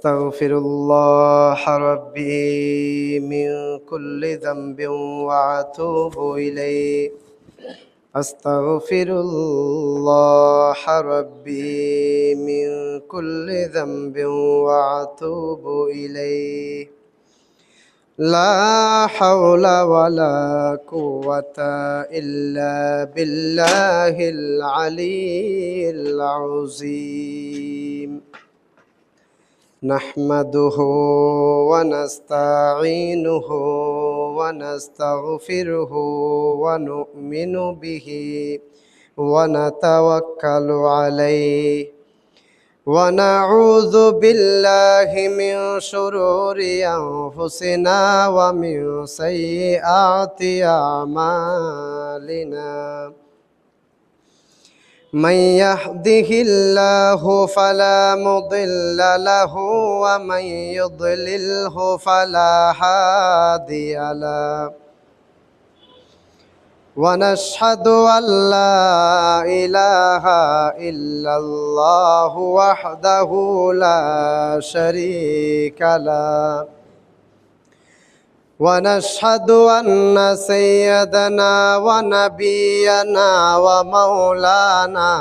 أستغفر الله ربي من كل ذنب وأتوب إليه. أستغفر الله ربي من كل ذنب وأتوب إليه. لا حول ولا قوة إلا بالله العلي العظيم. نحمده ونستعينه ونستغفره ونؤمن به ونتوكل عليه ونعوذ بالله من شرور أنفسنا ومن سيئات أعمالنا. من يهده الله فلا مضل له ومن يضلله فلا هادي له. ونشهد أن لا إله إلا الله وحده لا شريك له. ونشهد أن سيدنا ونبينا ومولانا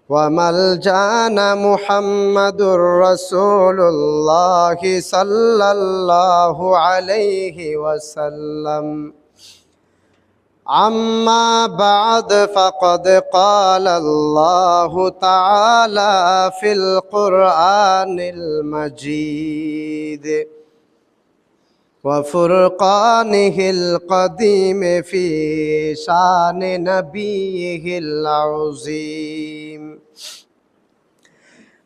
وملجأنا محمد رسول الله صلى الله عليه وسلم. أما بعد فقد قال الله تعالى في القرآن المجيد وفرقانه القديم في شان نبيه العظيم.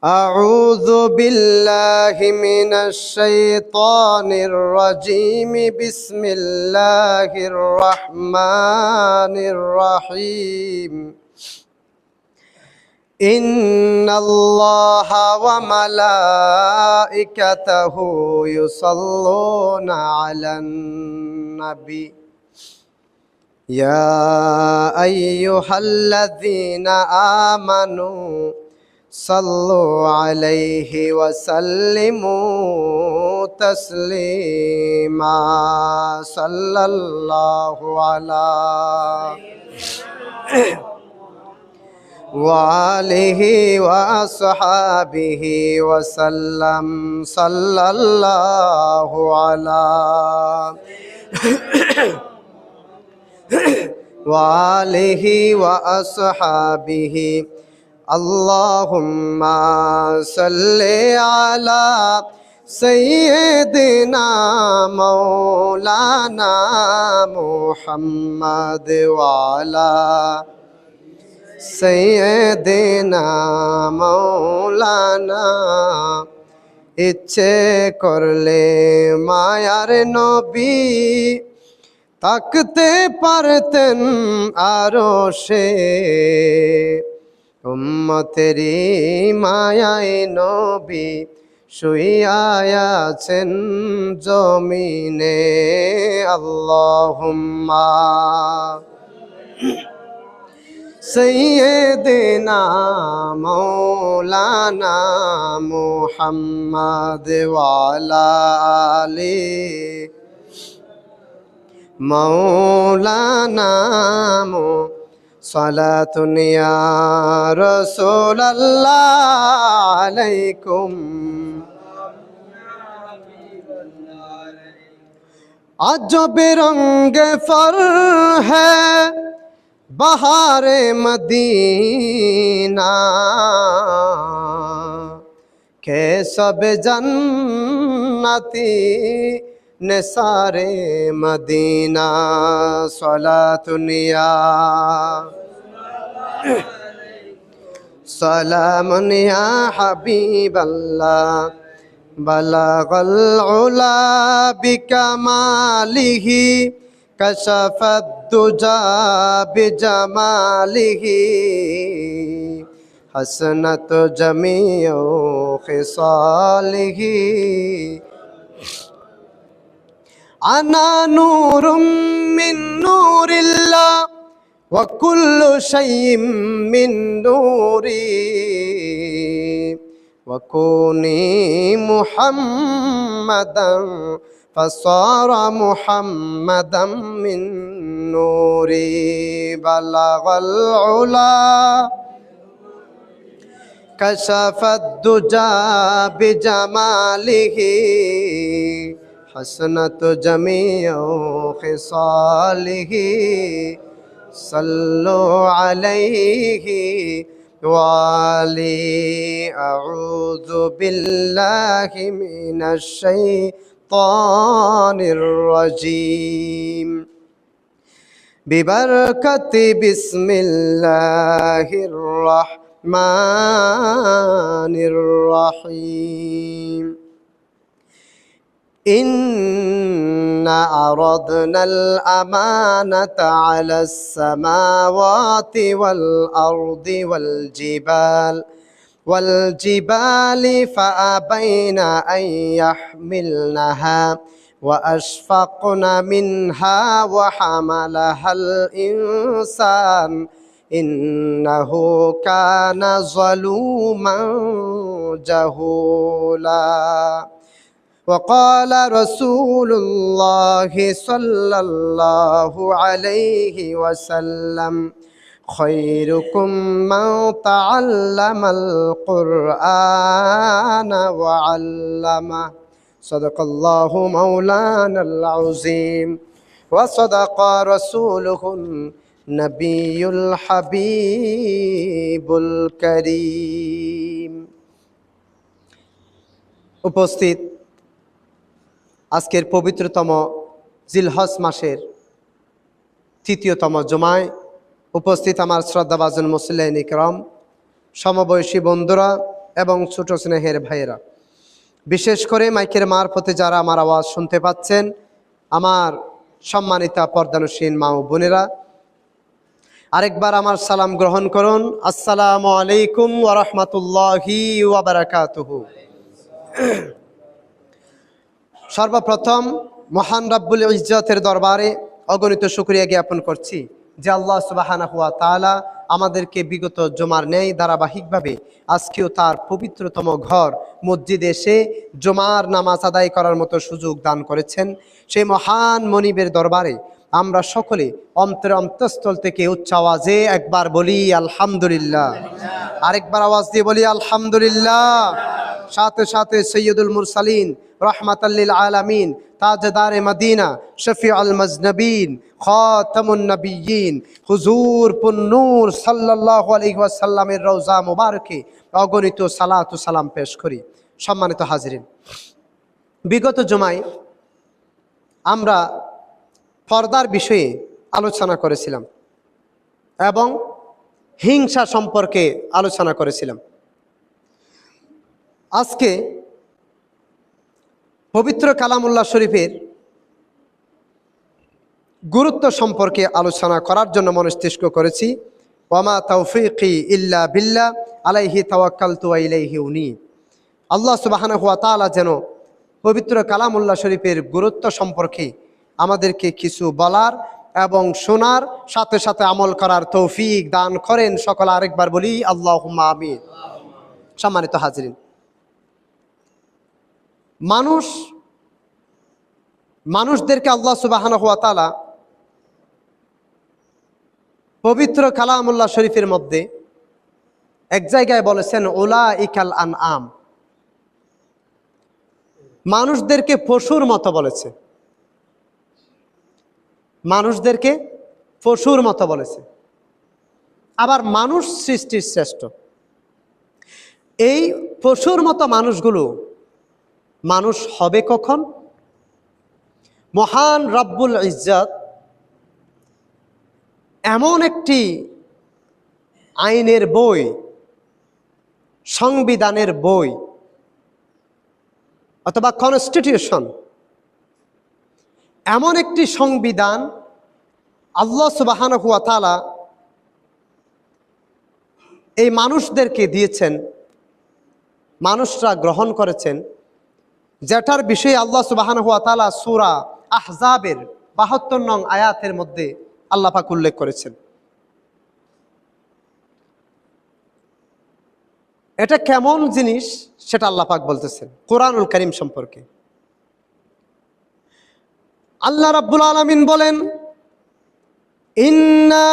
أعوذ بالله من الشيطان الرجيم. بسم الله الرحمن الرحيم. إن الله وملائكته يصلون على النبي يا أيها الذين آمنوا صلوا عليه وسلموا تسليما. صلى الله على وآله وأصحابه وسلم. صلى الله على وآله وأصحابه. اللهم صل على سيدنا مولانا محمد وعلى سيدنا مولانا। ইচ্ছে করলে মায়ার নবী তাকতে পারতেন আরশে। উম্মতেরি মায়ায় নবী শুইয়া আছেন জমিনে। আল্লাহুম্মা سيدنا مولانا محمد وعلى آله مولانا صلاة يا رسول الله عليكم अजब रंग फर है बहारे मदीना के सब जन्नती निसारे मदीना। सलातुनिया सलामुनिया हबीबल्लाह बलगल उला बिकमालिही कशफत दुजा बिजमालिही हसनत जमीओ खिसालिही। अना नूरुम मिन नूरिल्लाह व कुल्लु शैइन मिन नूरी وكوني محمدا فصار محمدا من نوري بلغ العلا كشف الدجى بجماله حسنت جميع خصاله صلوا عليه وعلي أعوذ بالله من الشيطان الرجيم ببركة بسم الله الرحمن الرحيم إنا عرضنا الأمانة على السماوات والأرض والجبال فأبين أن يحملنها وأشفقن منها وحملها الإنسان إنه كان ظلوما جهولا وقال رسول الله صلى الله عليه وسلم خيركم من تعلم القرآن وعلمه صدق الله مولانا العظيم وصدق رسوله النبي الحبيب الكريم। উপস্থিত আজকের পবিত্রতম জিলহজ মাসের তৃতীয়তম জুমায় উপস্থিত আমার শ্রদ্ধাভাজন মুসল্লিন ইকরাম, সমবয়সী বন্ধুরা এবং ছোট স্নেহের ভাইয়েরা, বিশেষ করে মাইকের মারফতে যারা আমার আওয়াজ শুনতে পাচ্ছেন, আমার সম্মানিতা পর্দানুসীন মা ও বোনেরা, আরেকবার আমার সালাম গ্রহণ করুন। আসসালামু আলাইকুম ওয়া রাহমাতুল্লাহি ওয়া বারাকাতুহু। সর্বপ্রথম মহান রব্বুল ইজ্জতের দরবারে অগণিত শুকরিয়া জ্ঞাপন করছি যে আল্লাহ সুবহানাহু ওয়া তাআলা আমাদেরকে বিগত জুমার ন্যায় ধারাবাহিকভাবে আজকেও তার পবিত্রতম ঘর মসজিদে এসে জুমার নামাজ আদায় করার মতো সুযোগ দান করেছেন। সেই মহান মনিবের দরবারে আমরা সকলে অন্তরে অন্তঃস্থল থেকে উচ্চ আওয়াজে একবার বলি আলহামদুলিল্লাহ, আরেকবার আওয়াজ দিয়ে বলি আলহামদুলিল্লাহ। সাথে সাথে সৈয়দুল মুরসালিন রহমাতাল লিল আলামিন তাজদারে মদিনা শফিউল মুজনবিন খাতামুন নবিয়্যিন হুজুর পুন্নূর সাল্লাল্লাহু আলাইহি ওয়াসাল্লামের রওজা মুবারকে অগণিত সালাত ও সালাম পেশ করি। সম্মানিত হাজিরিন, বিগত জুমায় আমরা পর্দার বিষয়ে আলোচনা করেছিলাম এবং হিংসা সম্পর্কে আলোচনা করেছিলাম। আজকে পবিত্র কালামুল্লাহ শরীফের গুরুত্ব সম্পর্কে আলোচনা করার জন্য মনস্তিষ্ক করেছি। ওয়ামা তাওফীকি ইল্লা বিল্লাহ আলাইহি তাওয়াক্কালতু ওয়া ইলাইহি উনীব। আল্লাহ সুবহানাহু ওয়া তাআলা যেন পবিত্র কালামুল্লাহ শরীফের গুরুত্ব সম্পর্কে আমাদেরকে কিছু বলার এবং শোনার সাথে সাথে আমল করার তৌফিক দান করেন। সকলে আরেকবার বলি আল্লাহুম্মা আমিন। সম্মানিত হাজিরিন, মানুষদেরকে আল্লাহ সুবহানাহু ওয়া তাআলা পবিত্র কালামুল্লাহ শরীফের মধ্যে এক জায়গায় বলেছেন উলাইকাল আনআম, মানুষদেরকে পশুর মতো বলেছে, মানুষদেরকে পশুর মতো বলেছে। আবার মানুষ সৃষ্টির শ্রেষ্ঠ। এই পশুর মতো মানুষগুলো মানুষ হবে কখন? মহান রব্বুল ইজ্জত এমন একটি আইনের বই, সংবিধানের বই অথবা কনস্টিটিউশন, এমন একটি সংবিধান আল্লাহ সুবহানাহু ওয়া তাআলা এই মানুষদেরকে দিয়েছেন, মানুষরা গ্রহণ করেছেন, যেটার বিষয়ে আল্লাহ সুবহানাহু ওয়া তাআলা সূরা আহজাবের ৭২ নং আয়াতের মধ্যে আল্লাহ পাক উল্লেখ করেছেন। এটা কেমন জিনিস সেটা আল্লাহ পাক বলতেছেন কোরআনুল কারীম সম্পর্কে। আল্লাহ রাব্বুল আলামিন বলেন, ইন্না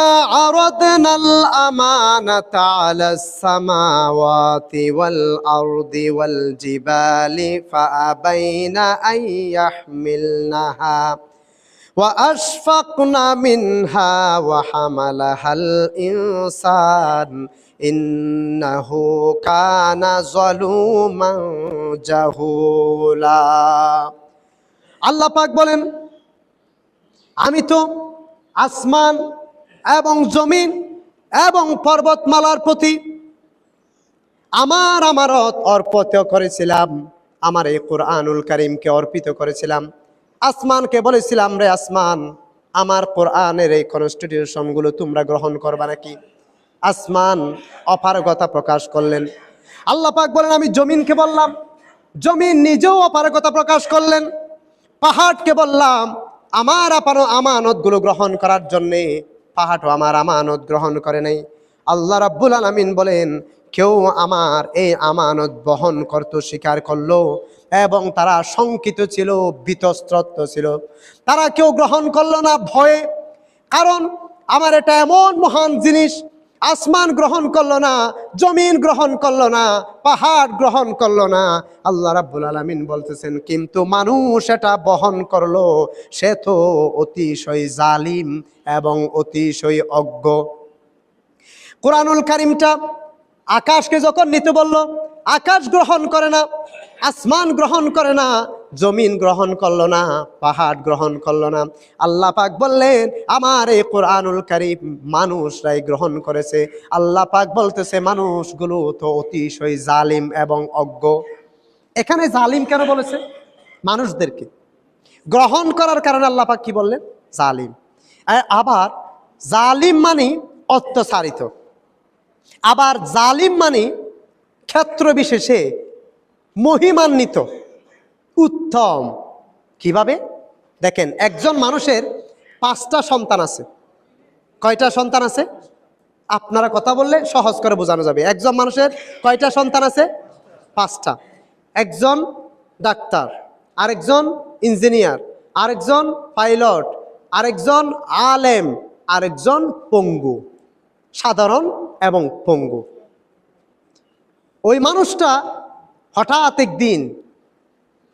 আরাদনাল আমানাতা আলাস সামাওয়াতি ওয়াল আরদি ওয়াল জিবালি ফাআবাইনা আন ইয়াহমিলনাহা ওয়া আশফাকনা মিনহা ওয়া হামালাহাল ইনসান ইন্নাহু কানা যালুমান জাহুলা। আল্লাহ পাক বলেন, আমি তো আসমান এবং জমিন এবং পর্বতমালার প্রতি আমার আমানত অর্পিত করেছিলাম, আমার এই কোরআনুল কারীমকে অর্পিত করেছিলাম। আসমানকে বলেছিলাম, রে আসমান, আমার কোরআনের এই কনস্টিটিউশনগুলো তোমরা গ্রহণ করবা নাকি? আসমান অপারগতা প্রকাশ করলেন। আল্লাহ পাক বলেন, আমি জমিনকে বললাম, জমিন নিজেও অপারগতা প্রকাশ করলেন। পাহাড়কে বললাম আমার আমানতগুলো গ্রহণ করার জন্যে, পাহাড়ও আমার আমানত গ্রহণ করে নাই। আল্লাহ রাব্বুল আলামিন বলেন, কেউ আমার এই আমানত বহন করতে স্বীকার করলো এবং তারা শঙ্কিত ছিল, ভীতস্ত্রস্ত ছিল, তারা কেউ গ্রহণ করলো না ভয়ে। কারণ আমার এটা এমন মহান জিনিস, আসমান গ্রহণ করলো না, জমিন গ্রহণ করলো না, পাহাড় গ্রহণ করলো না। আল্লাহ রাব্বুল আলামিন বলতেছেন, কিন্তু মানুষ এটা বহন করলো, সে তো অতিশয় জালিম এবং অতিশয় অজ্ঞ। কোরআনুল কারীমটা আকাশকে যখন নিতে বলল, আকাশ গ্রহণ করে না, আসমান গ্রহণ করে না, জমিন গ্রহণ করলো না, পাহাড় গ্রহণ করলো না। আল্লাহ পাক বললেন, আমার এই কোরআনুল কারীম মানুষরাই গ্রহণ করেছে। আল্লাহ পাক বলতেছে, মানুষগুলো তো অতিশয় জালিম এবং অজ্ঞ। এখানে জালিম কেন বলেছে? মানুষদেরকে গ্রহণ করার কারণে আল্লাহ পাক কি বললেন? জালিম। আবার জালিম মানে অত্যাচারিত, আবার জালিম মানে ক্ষেত্র বিশেষে মহিমান্বিত, উত্তম। কিভাবে? দেখেন, একজন মানুষের 5টা সন্তান আছে। কয়টা সন্তান আছে? আপনারা কথা বললে সহজ করে বোঝানো যাবে। একজন মানুষের কয়টা সন্তান আছে? 5টা। একজন ডাক্তার, আরেকজন ইঞ্জিনিয়ার, আরেকজন পাইলট, আরেকজন আলেম, আরেকজন পঙ্গু, সাধারণ এবং পঙ্গু। ওই মানুষটা হঠাৎ একদিন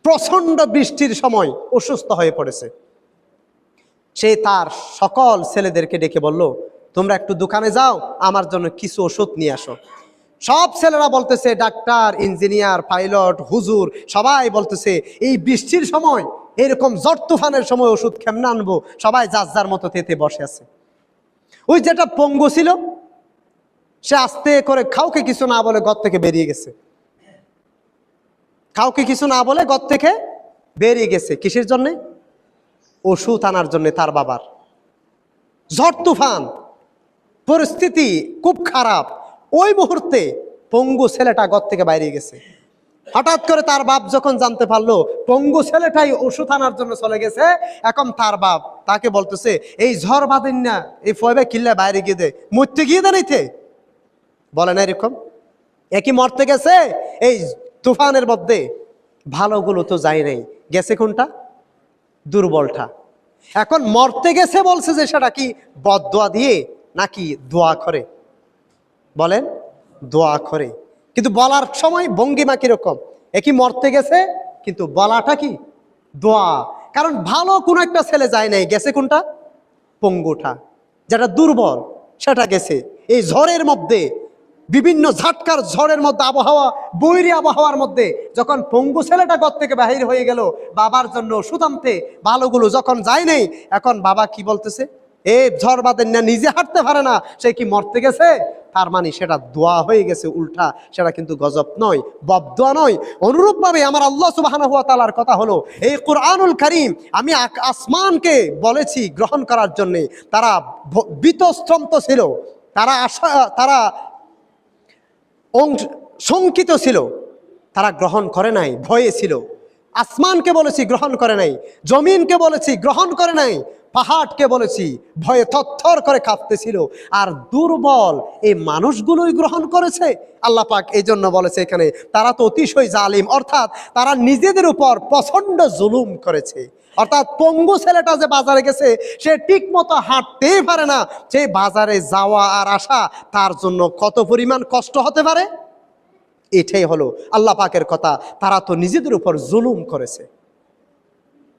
প্রচণ্ড বৃষ্টির সময় অসুস্থ হয়ে পড়েছে। সে তার সকল ছেলেদেরকে ডেকে বলল, তোমরা একটু দোকানে যাও, আমার জন্য কিছু ওষুধ নিয়ে আসো। সব ছেলেরা বলতেছে, ডাক্তার, ইঞ্জিনিয়ার, পাইলট, হুজুর, সবাই বলতেছে, এই বৃষ্টির সময়, এরকম ঝড় তুফানের সময় ওষুধ কেমনে আনবো? সবাই যার যার মতো তেতে বসে আছে। ওই যেটা পঙ্গু ছিল, সে আস্তে করে কাউকে কিছু না বলে ঘর থেকে বেরিয়ে গেছে। কাউকে কিছু না বলে ঘর থেকে বেরিয়ে গেছে। কিসের জন্যে? ওষুধ আনার জন্য। তার বাবার ঝড় তুফান, পরিস্থিতি খুব খারাপ। ওই মুহূর্তে পঙ্গু ছেলেটা ঘর থেকে বাইরে গেছে। হঠাৎ করে তার বাপ যখন জানতে পারলো পঙ্গু ছেলেটাই ওষুধ আনার জন্য চলে গেছে, এখন তার বাপ তাকে বলতেছে, এই ঝড় বাঁধেন না, এই ফয়বে কিল্লা বাইরে গিয়ে দে, মরতে গিয়ে দে নিতে। বলে না এরকম? একই মরতে গেছে এই তুফানের মধ্যে। ভালোগুলো তো যায় নাই, গেছে কোনটা? দুর্বলটা। এখন মরতে গেছে বলছে যে সেটা কি বদদোয়া দিয়ে নাকি দোয়া করে? বলেন, দোয়া করে। কিন্তু বলার সময় ভঙ্গিমা কিরকম? একই মরতে গেছে, কিন্তু বলাটা কি? দোয়া। কারণ ভালো কোন একটা ছেলে যায় নাই, গেছে কোনটা? পঙ্গুটা, যেটা দুর্বল সেটা গেছে। এই ঝড়ের মধ্যে, বিভিন্ন ঝাটকার ঝড়ের মধ্যে, আবহাওয়া বৈরী আবহাওয়ার মধ্যে যখন পঙ্গু ছেলেটা ঘর থেকে বাহির হয়ে গেল বাবার জন্য ওষুধ আনতে, ভালোগুলো যখন যায় নাই, এখন বাবা কি বলতেছে? এ ঝড় বাঁধেন না, নিজে হাঁটতে পারে না, সে কি মরতে গেছে? তার মানে সেটা দোয়া হয়ে গেছে উল্টা, সেটা কিন্তু গজব নয়, বদদোয়া নয়। অনুরূপভাবে আমার আল্লাহ সুবহানাহু ওয়া তাআলার কথা হলো, এই কোরআনুল কারীম আমি আসমানকে বলেছি গ্রহণ করার জন্যে। তারা বিতস্ত্রন্ত ছিল, তারা শঙ্কিত ছিল, তারা গ্রহণ করে নাই, ভয়ে ছিল। আসমানকে বলেছি গ্রহণ করে নাই, জমিনকে বলেছি গ্রহণ করে নাই, পাহাড়কে বলেছি ভয়ে থরথর করে কাঁপতেছিল, আর দুর্বল এই মানুষগুলোই গ্রহণ করেছে। আল্লাহ পাক এই জন্য বলেছে এখানে তারা তো অতিশয় জালিম, অর্থাৎ তারা নিজেদের উপর প্রচন্ড জুলুম করেছে। অর্থাৎ পঙ্গু ছেলেটা যে বাজারে গেছে, সে ঠিক মতো হাঁটতেই পারে না, সে বাজারে যাওয়া আর আসা তার জন্য কত পরিমাণ কষ্ট হতে পারে। এটাই হলো আল্লাহ পাকের কথা, তারা তো নিজেদের উপর জুলুম করেছে,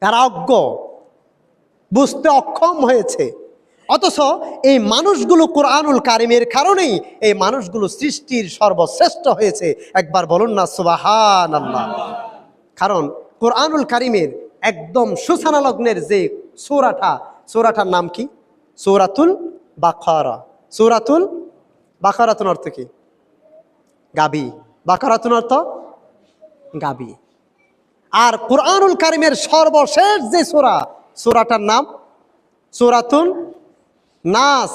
তারা অজ্ঞ, বুঝতে অক্ষম হয়েছে। অথচ এই মানুষগুলো কোরআনুল কারিমের কারণেই এই মানুষগুলো সৃষ্টির সর্বশ্রেষ্ঠ হয়েছে। একবার বলুন না সুবহানাল্লাহ। কারণ কোরআনুল কারিমের একদম সূচনা লগ্নের যে সূরাটার নাম কি? সূরাতুল বাকারা। সূরাতুল বাকারাতুন অর্থ কি? গাবি। বাকারাতুন অর্থ গাবি। আর কোরআনুল কারিমের সর্বশেষ যে সূরাটার নাম সূরাতুন নাস।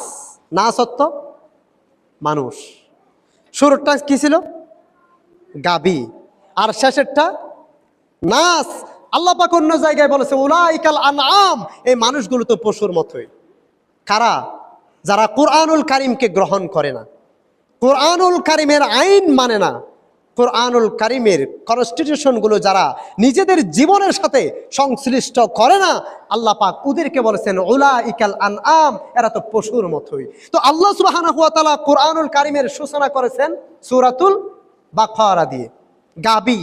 নাস অর্থ মানুষ। শুরুটা কি ছিল? গাবি। আর শেষেরটা নাস। আল্লাহ পাক অন্য জায়গায় বলেছে উলাইকাল আনআম, এই মানুষগুলো তো পশুর মতোই। কারা? যারা কোরআনুল কারিমকে গ্রহণ করে না, কোরআনুল কারিমের আইন মানে না, কোরআনুল কারিমের কনস্টিটিউশনগুলো যারা নিজেদের জীবনের সাথে সংশ্লিষ্ট করে না, আল্লাহ পাক ওদেরকে বলেছেন উলাইকাল আনআম, এরা তো পশুর মতোই। তো আল্লাহ সুবহানাহু ওয়া তাআলা কোরআনুল কারিমের সূচনা করেছেন সূরাতুল বাকারা দিয়ে, গাবি,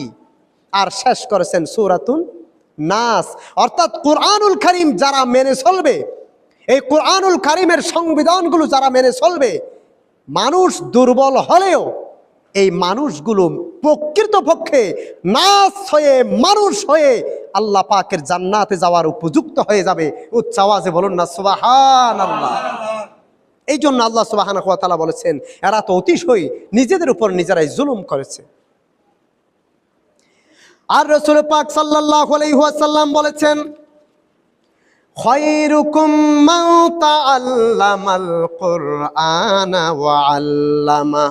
আর শেষ করেছেন সূরাতুন নাস। অর্থাৎ কোরআনুল কারিম যারা মেনে চলবে, এই কোরআনুল কারিমের সংবিধানগুলো যারা মেনে চলবে, মানুষ দুর্বল হলেও এই মানুষগুলো প্রকৃতপক্ষে নাস হয়ে, মানুষ হয়ে আল্লাহ পাকের জান্নাতে যাওয়ার উপযুক্ত হয়ে যাবে। উচ্চ আওয়াজে বলুন না সুবহানাল্লাহ। এই জন্য আল্লাহ সুবহানাহু ওয়া তাআলা বলেছেন এরা তো অতিশয় নিজেদের উপর নিজেরাই জুলুম করেছে। আর রাসূল পাক সাল্লাল্লাহু আলাইহি ওয়াসাল্লাম বলেছেন খায়রুকুম মান তাআল্লামাল কুরআনা ওয়া আল্লামা।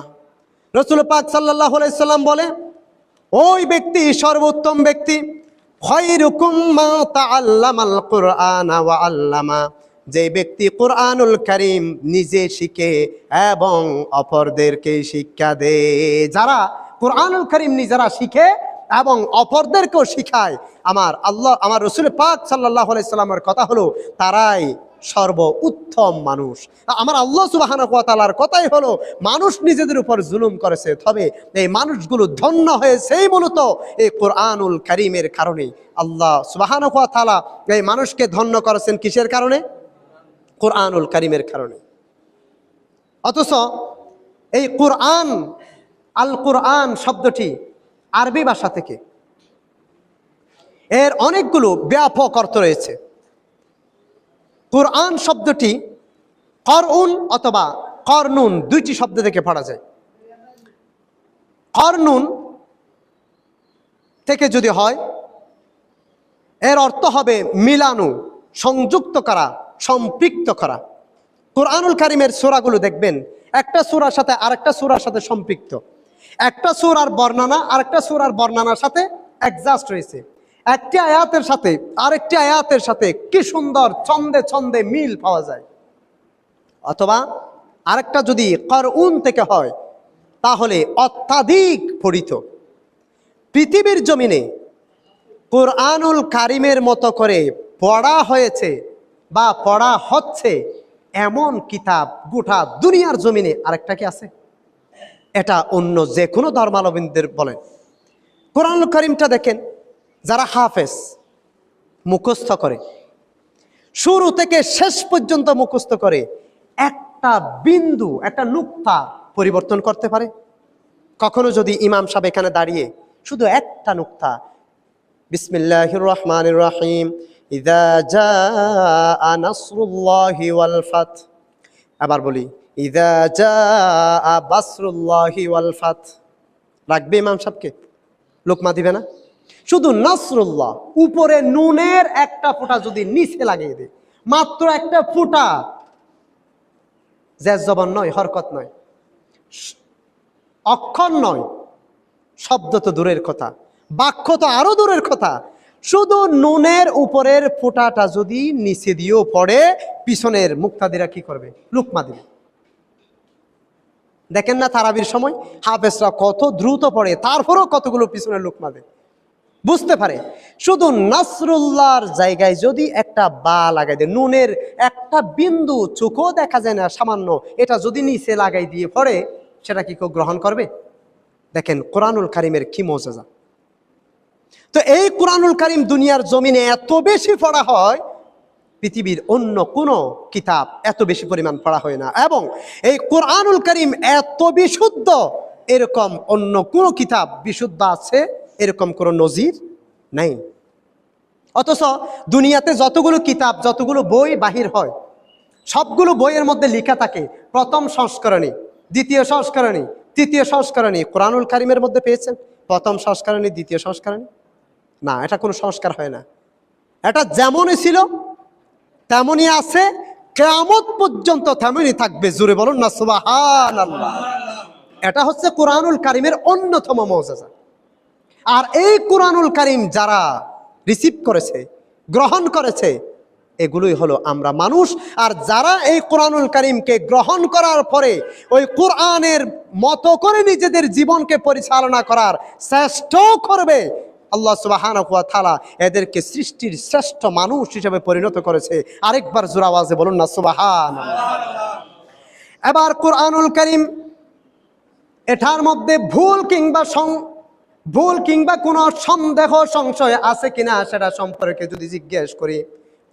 রাসূল পাক সাল্লাল্লাহু আলাইহি সাল্লাম বলে ওই ব্যক্তি সর্বোত্তম ব্যক্তি, খায়রুকুম মান তাআল্লামাল কুরআনা ওয়া আল্লামা, যে ব্যক্তি কোরআনুল কারীম নিজে শিখে এবং অপরদেরকে শিক্ষা দেয়। যারা কোরআনুল কারীম নিজেরা শিখে এবং অপরদেরকেও শিখায়, আমার আল্লাহ, আমার রাসূল পাক সাল্লাল্লাহু আলাইহি সাল্লামের কথা হলো তারাই সর্ব উত্তম মানুষ। আমার আল্লাহ সুবহানাহু ওয়া তাআলার কথাই হলো মানুষ নিজেদের উপর জুলুম করেছে, তবে এই মানুষগুলো ধন্য হয়েছেই মূলত এই কোরআনুল কারীমের কারণে। আল্লাহ সুবহানাহু ওয়া তাআলা এই মানুষকে ধন্য করেছেন কিসের কারণে? কোরআনুল কারীমের কারণে। অথচ এই কোরআন, আল কোরআন শব্দটি আরবি ভাষা থেকে, এর অনেকগুলো ব্যাপক অর্থ রয়েছে। কোরআন শব্দটি করউন অথবা করনুন দুইটি শব্দ থেকে পড়া যায়। করনুন থেকে যদি হয়, এর অর্থ হবে মিলানো, সংযুক্ত করা, সম্পৃক্ত করা। কোরআনুল কারীমের সূরাগুলো দেখবেন একটা সূরার সাথে আরেকটা সূরার সাথে সম্পৃক্ত, একটা সূরার বর্ণনা আরেকটা সূরার বর্ণনার সাথে অ্যাডজাস্ট রয়েছে, একটি আয়াতের সাথে আরেকটি আয়াতের সাথে কি সুন্দর ছন্দে ছন্দে মিল পাওয়া যায়। অথবা আরেকটা যদি করউন থেকে হয় তাহলে অত্যাধিক পঠিত। পৃথিবীর জমিনে কোরআনুল কারীমের মতো করে পড়া হয়েছে বা পড়া হচ্ছে এমন কিতাব গোটা দুনিয়ার জমিনে আরেকটা কি আছে? এটা অন্য যে কোনো ধর্মাবলম্বীদের বলেন। কোরআনুল কারীমটা দেখেন, যারা হাফেজ মুখস্থ করে, শুরু থেকে শেষ পর্যন্ত মুখস্থ করে, একটা বিন্দু, একটা নুক্তা পরিবর্তন করতে পারে? কখনো যদি ইমাম সাহেব এখানে দাঁড়িয়ে শুধু একটা নুক্তা, বিসমিল্লাহির রহমানির রহিম, ইযা জাআ নাসরুল্লাহি ওয়াল ফাত, আবার বলি ইযা জাআ বাসরুল্লাহি ওয়াল ফাত, রাখবে ইমাম সাহেবকে? লোকমা দিবে না? শুধু নাসরুল্লাহ, উপরে নুনের একটা ফোঁটা যদি নিচে লাগিয়ে দেয়, মাত্র একটা ফোঁটা, জের জবর নয়, হরকত নয়, অক্ষর নয়, শব্দ তো দূরের কথা, বাক্য তো আরো দূরের কথা, শুধু নুনের উপরের ফোঁটাটা যদি নিচে দিয়েও পড়ে, পিছনের মুক্তাদিরা কি করবে? লুকমা দিবে। দেখেন না তারাবির সময় হাফেজরা কত দ্রুত পড়ে, তারপরেও কতগুলো পিছনে লুকমা দেয়, বুঝতে পারে। শুধু নাসরুল্লাহর জায়গায় যদি একটা বা লাগাই দেয়, নুনের একটা বিন্দু চোখও দেখা যায় না সামান্য, এটা যদি নিচে লাগাই দিয়ে পড়ে, সেটা কি কেউ গ্রহণ করবে? দেখেন কোরআনুল কারিমের কি মজেজা। তো এই কোরআনুল কারিম দুনিয়ার জমিনে এত বেশি পড়া হয়, পৃথিবীর অন্য কোনো কিতাব এত বেশি পরিমাণ পড়া হয় না। এবং এই কোরআনুল কারিম এত বিশুদ্ধ, এরকম অন্য কোনো কিতাব বিশুদ্ধ আছে এরকম কোনো নজির নাই। অথচ দুনিয়াতে যতগুলো কিতাব, যতগুলো বই বাহির হয়, সবগুলো বইয়ের মধ্যে লেখা থাকে প্রথম সংস্করণী, দ্বিতীয় সংস্করণী, তৃতীয় সংস্করণী। কোরআনুল কারিমের মধ্যে পেয়েছেন প্রথম সংস্করণী, দ্বিতীয় সংস্করণী? না, এটা কোনো সংস্কার হয় না। এটা যেমনই ছিল তেমনই আছে, কিয়ামত পর্যন্ত তেমনই থাকবে। জোরে বলুন না সুবহানাল্লাহ। এটা হচ্ছে কোরআনুল কারিমের অন্যতম মওজিজা। আর এই কোরআনুল কারিম যারা রিসিভ করেছে, গ্রহণ করেছে, এগুলোই হলো আমরা মানুষ। আর যারা এই কোরআনুল কারিমকে গ্রহণ করার পরে ওই কোরআনের মতো করে নিজেদের জীবনকে পরিচালনা করার চেষ্টাও করবে, আল্লাহ সুবহানাহু ওয়া তাআলা এদেরকে সৃষ্টির শ্রেষ্ঠ মানুষ হিসেবে পরিণত করেছে। আরেকবার জোরে আওয়াজে বলুন না সুবহানাল্লাহ। এবার কোরআনুল কারিম, এটার মধ্যে ভুল কিংবা কোনো সন্দেহ সংশয় আছে কিনা সেটা সম্পর্কে যদি জিজ্ঞেস করি,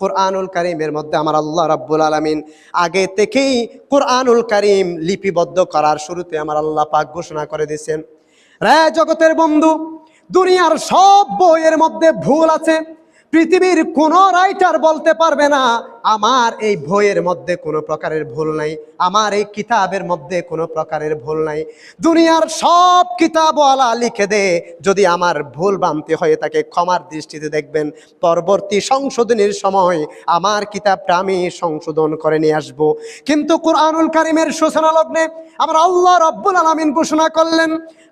কোরআনুল কারিমের মধ্যে আমার আল্লাহ রাব্বুল আলামিন আগে থেকেই কোরআনুল কারিম লিপিবদ্ধ করার শুরুতে আমার আল্লাহ পাক ঘোষণা করে দিয়েছেন, রে জগতের বন্ধু, দুনিয়ার সব বইয়ের মধ্যে ভুল আছে। পৃথিবীর কোনো রাইটার বলতে পারবে না আমার এই বইয়ের মধ্যে কোনো প্রকারের ভুল নাই, আমার এই কিতাবের মধ্যে কোনো প্রকারের ভুল নাই। দুনিয়ার সব কিতাবওয়ালা লিখে দে, যদি আমার ভুল ভ্রান্তি হয়ে থাকে ক্ষমার দৃষ্টিতে দেখবেন, পরবর্তী সংশোধনের সময় আমার কিতাবটা আমি সংশোধন করে নিয়ে আসব। কিন্তু কোরআনুল কারিমের সূচনা লগ্নে আমার আল্লাহ রাব্বুল আলামিন ঘোষণা করলেন,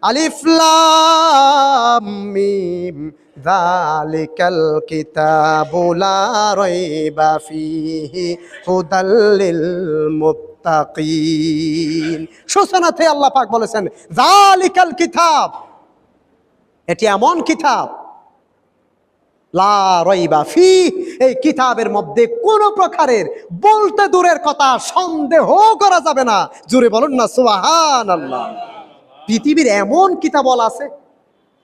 আলিফ লাম মিম যালিকাল কিতাবু লা রাইবা ফীহি হুদাল লিল মুত্তাকিন। সূচনাতে আল্লাহ পাক বলেছেন যালিকাল কিতাব, এটি এমন কিতাব, লা রাইবা ফীহি, এই কিতাবের মধ্যে কোনো প্রকারের বলতে দূরের কথা সন্দেহ করা যাবে না। জোরে বলুন না সুবহানাল্লাহ। পৃথিবীর এমন কিতাবল আছে,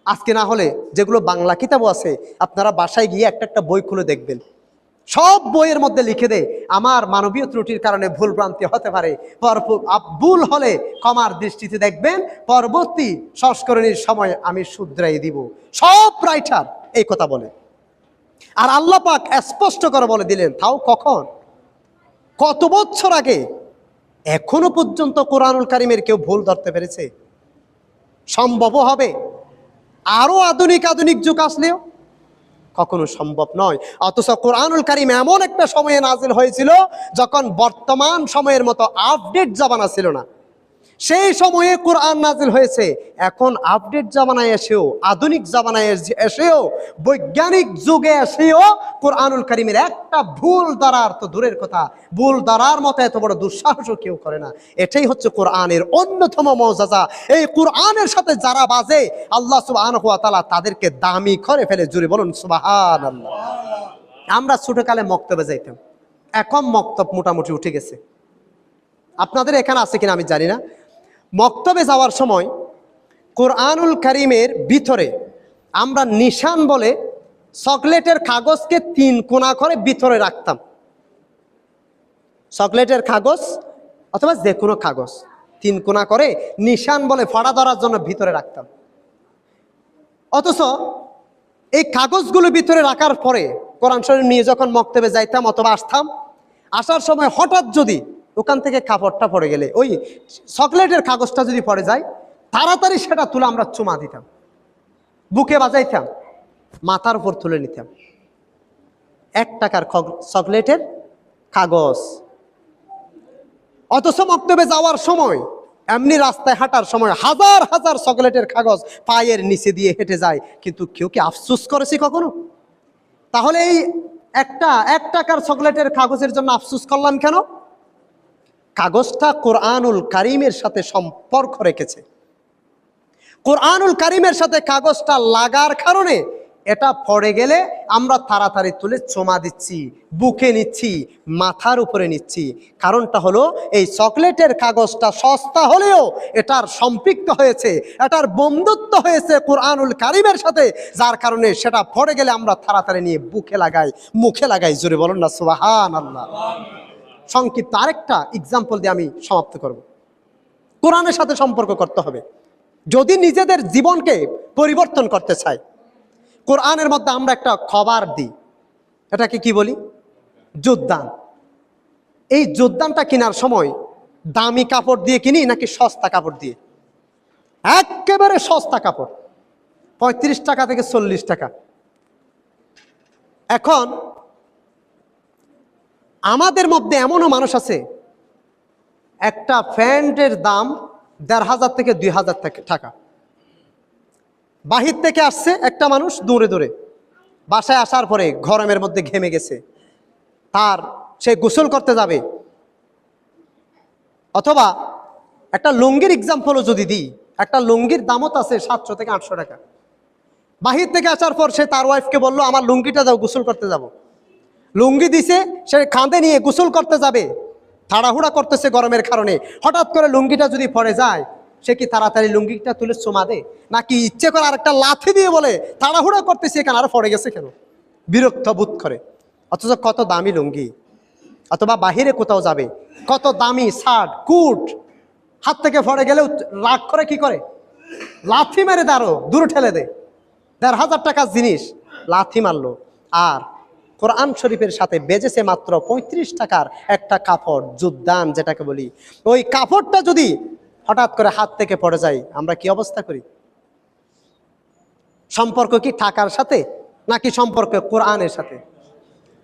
আজকে না হলে যেগুলো বাংলা কিতাবও আছে, আপনারা বাসায় গিয়ে একটা একটা বই খুলে দেখবেন, সব বইয়ের মধ্যে লিখে দেয় আমার মানবীয় ত্রুটির কারণে ভুল ভ্রান্তি হতে পারে, ভুল হলে ক্ষমার দৃষ্টিতে দেখবেন, পরবর্তী সংস্করণের সময় আমি শুধরাই দিব। সব রাইটার এই কথা বলে। আর আল্লাহ পাক স্পষ্ট করে বলে দিলেন, তাও কখন, কত বছর আগে। এখনো পর্যন্ত কোরআনুল কারিমের কেউ ভুল ধরতে পেরেছে? সম্ভব হবে? আরো আধুনিক যুগ আসলেও কখনো সম্ভব নয়। অথচ কোরআনুল কারিম এমন একটা সময়ে নাজিল হয়েছিল যখন বর্তমান সময়ের মতো আপডেট জামানা ছিল না। সেই সময়ে কোরআন নাজিল হয়েছে। এখন আপডেট জামানায় এসেও, আধুনিক জামানায় এসেও, বৈজ্ঞানিক যুগে এসেও কোরআনুল কারিমের একটা ভুল ধরার তো দূরের কথা, ভুল ধরার মতো এত বড় দুঃসাহসও কেউ করে না। এটাই হচ্ছে কোরআনের অন্যতম মওজিজা। এই কোরআনের সাথে যারা বাজে, আল্লাহ সুবহানাহু ওয়া তাআলা তাদেরকে দামি করে ফেলে। জোরে বলুন সুবহানাল্লাহ। আমরা ছোটকালে মক্তবে যাইতাম, এখন মক্তব মোটামুটি উঠে গেছে। আপনাদের এখানে আছে কিনা আমি জানি না। মক্তবে যাওয়ার সময় কোরআনুল কারিমের ভিতরে আমরা নিশান বলে চকলেটের কাগজকে 3 কোণা করে ভিতরে রাখতাম। চকলেটের কাগজ অথবা যে কোনো কাগজ 3 কোণা করে নিশান বলে ফাড়া ধরার জন্য ভিতরে রাখতাম। অথচ এই কাগজগুলো ভিতরে রাখার পরে কোরআন শরীফ নিয়ে যখন মক্তবে যাইতাম অথবা আসতাম, আসার সময় হঠাৎ যদি ওখান থেকে কাপড়টা পড়ে গেলে, ওই চকলেটের কাগজটা যদি পড়ে যায়, তাড়াতাড়ি সেটা তুলে আমরা চুমা দিতাম, বুকে বাজাইতাম, মাথার উপর তুলে নিতাম। 1 টাকার চকলেটের কাগজ। অথচ মক্তবে যাওয়ার সময়, এমনি রাস্তায় হাঁটার সময় হাজার হাজার চকলেটের কাগজ পায়ের নিচে দিয়ে হেঁটে যায়, কিন্তু কেউ কি আফসোস করেছে কখনো? তাহলে এই এক টাকার চকলেটের কাগজের জন্য আফসোস করলাম কেন? কাগজটা কোরআনুল কারিমের সাথে সম্পর্ক রেখেছে। কোরআনুল কারিমের সাথে কাগজটা লাগার কারণে এটা পড়ে গেলে আমরা তাড়াতাড়ি তুলে চমা দিচ্ছি, বুকে নিচ্ছি, মাথার উপরে নিচ্ছি। কারণটা হলো এই চকলেটের কাগজটা সস্তা হলেও এটার সম্পৃক্ত হয়েছে, এটার বন্ধুত্ব হয়েছে কোরআনুল কারিমের সাথে, যার কারণে সেটা পড়ে গেলে আমরা তাড়াতাড়ি নিয়ে বুকে লাগাই, মুখে লাগাই। জোরে বলুন না সুবহানাল্লাহ। সংক্ষিপ্ত আরেকটা এক্সাম্পল দিয়ে আমি সমাপ্ত করব। কোরআনের সাথে সম্পর্ক করতে হবে যদি নিজেদের জীবনকে পরিবর্তন করতে চাই। কোরআনের মধ্যে আমরা একটা খবর দিই, এটাকে কি বলি? যোগদান। এই যোগদানটা কেনার সময় দামি কাপড় দিয়ে কিনি নাকি সস্তা কাপড় দিয়ে? একেবারে সস্তা কাপড়, 35 টাকা থেকে 40 টাকা। এখন আমাদের মধ্যে এমনও মানুষ আছে একটা প্যান্টের দাম 1500 থেকে 2000 টাকা। বাহির থেকে আসছে একটা মানুষ দৌড়ে দৌড়ে, বাসায় আসার পরে গরমের মধ্যে ঘেমে গেছে, সে গোসল করতে যাবে। অথবা একটা লুঙ্গির এক্সাম্পলও যদি দিই, একটা লুঙ্গির দামও তো আছে 700 থেকে 800 টাকা। বাহির থেকে আসার পর সে তার ওয়াইফকে বললো আমার লুঙ্গিটা দাও, গোসল করতে যাব। লুঙ্গি দিছে, সে কাঁধে নিয়ে গোসল করতে যাবে, তাড়াহুড়া করতেছে গরমের কারণে। হঠাৎ করে লুঙ্গিটা যদি পড়ে যায়, সে কি তাড়াতাড়ি লুঙ্গিটা তুলে চুমা দে, নাকি ইচ্ছে করে আরেকটা লাথি দিয়ে বলে তাড়াহুড়া করতেছে এখানে আর পড়ে গেছে কেন, বিরক্ত বোধ করে? অথচ কত দামি লুঙ্গি। অথবা বাহিরে কোথাও যাবে, কত দামি শার্ট কোট, হাত থেকে পড়ে গেলেও রাগ করে কি করে? লাথি মেরে দাঁড়ো, দূর ঠেলে দে। 1500 টাকার জিনিস লাথি মারলো। আর কোরআন শরীফের সাথে বেজেছে মাত্র 35 টাকার একটা কাপড়, যোগদান যেটাকে বলি। ওই কাপড়টা যদি হঠাৎ করে হাত থেকে পড়ে যায়, আমরা কি অবস্থা করি? সম্পর্ক কি টাকার সাথে নাকি সম্পর্ক কোরআনের সাথে?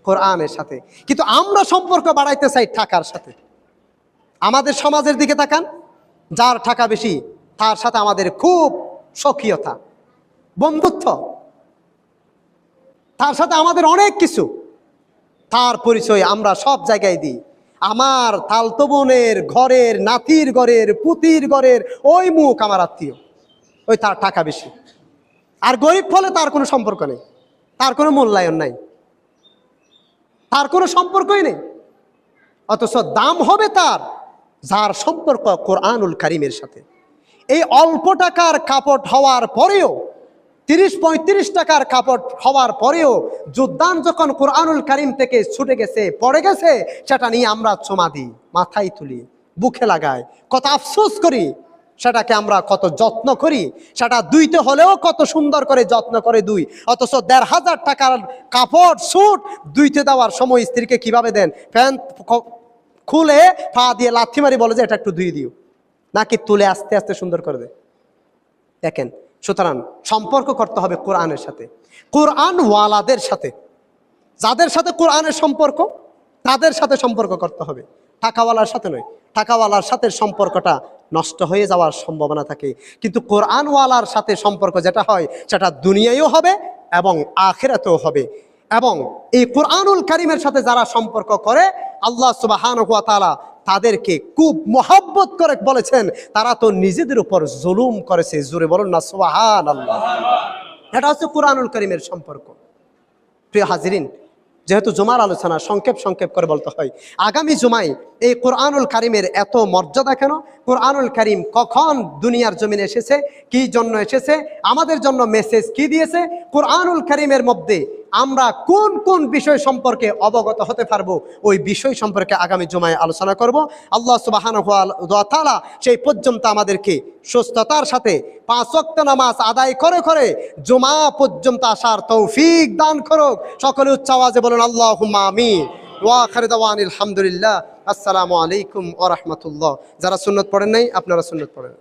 কোরআনের সাথে। কিন্তু আমরা সম্পর্ক বাড়াইতে চাই টাকার সাথে। আমাদের সমাজের দিকে তাকান, যার টাকা বেশি তার সাথে আমাদের খুব সখ্যতা, বন্ধুত্ব, তার সাথে আমাদের অনেক কিছু, তার পরিচয় আমরা সব জায়গায় দিই। আমার তালতো বোনের ঘরের, নাতির ঘরের, পুতির ঘরের ওই মুখ আমার আত্মীয়, ওই তার টাকা বেশি। আর গরিব ফলে তার কোনো সম্পর্ক নেই, তার কোনো মূল্যায়ন নাই, তার কোনো সম্পর্কই নেই। অথচ দাম হবে তার, যার সম্পর্ক কোরআনুল কারিমের সাথে। এই অল্প টাকার কাপড় হওয়ার পরেও, 30-35 টাকার কাপড় হওয়ার পরেও যোগদান যখন কোরআনুল কারিম থেকে ছুটে গেছে, পড়ে গেছে, সেটা নিয়ে আমরা চুমা দিই, মাথায় তুলি, বুকে লাগাই, কত আফসোস করি। সেটাকে আমরা কত যত্ন করি, সেটা দুইতে হলেও কত সুন্দর করে যত্ন করে দুই। অথচ 1500 টাকার কাপড় স্যুট দুইতে দেওয়ার সময় স্ত্রীকে কিভাবে দেন? প্যান্ট খুলে পা দিয়ে লাথি মারি বলে যে এটা একটু ধুয়ে দিও, নাকি তুলে আস্তে আস্তে সুন্দর করে দেয়? দেখেন, সুতরাং সম্পর্ক করতে হবে কোরআনের সাথে, কোরআনওয়ালাদের সাথে। যাদের সাথে কোরআনের সম্পর্ক তাদের সাথে সম্পর্ক করতে হবে, টাকাওয়ালার সাথে নয়। টাকাওয়ালার সাথে সম্পর্কটা নষ্ট হয়ে যাওয়ার সম্ভাবনা থাকে, কিন্তু কোরআনওয়ালার সাথে সম্পর্ক যেটা হয় সেটা দুনিয়ায়ও হবে এবং আখিরাতেও হবে। এবং এই কোরআনুল কারিমের সাথে যারা সম্পর্ক করে, আল্লাহ সুবহানাহু ওয়া তাআলা তাদেরকে খুব মহব্বত করে বলেছেন, তারা তো নিজেদের উপর জুলুম করেছে। জোরে বলুন না সুবহানাল্লাহ। এটা হচ্ছে কোরআনুল কারিমের সম্পর্ক। প্রিয় হাজিরিন, যেহেতু জুমার আলোচনা সংক্ষেপ করে বলতে হয়, আগামী জুমায় এই কোরআনুল কারিমের এত মর্যাদা কেন? কোরআনুল কারিম কখন দুনিয়ার জমিনে এসেছে, কি জন্য এসেছে, আমাদের জন্য মেসেজ কি দিয়েছে, কোরআনুল কারিমের মধ্যে আমরা কোন কোন বিষয় সম্পর্কে অবগত হতে পারবো, ওই বিষয় সম্পর্কে আগামী জুমায় আলোচনা করব। আল্লাহ সুবহানাহু ওয়া তাআলা সেই পর্যন্ত আমাদেরকে সুস্থতার সাথে 5 ওয়াক্ত নামাজ আদায় করে করে জুমা পর্যন্ত আসার তৌফিক দান করুক। সকলে উচ্চ আওয়াজে বলুন আল্লাহুম্মা আমিন। ওয়া আখিরু দাওয়ানা আলহামদুলিল্লাহ। আসসালামু আলাইকুম ওয়া রাহমাতুল্লাহ। যারা সুন্নাত পড়েন নাই, আপনারা সুন্নাত পড়েন।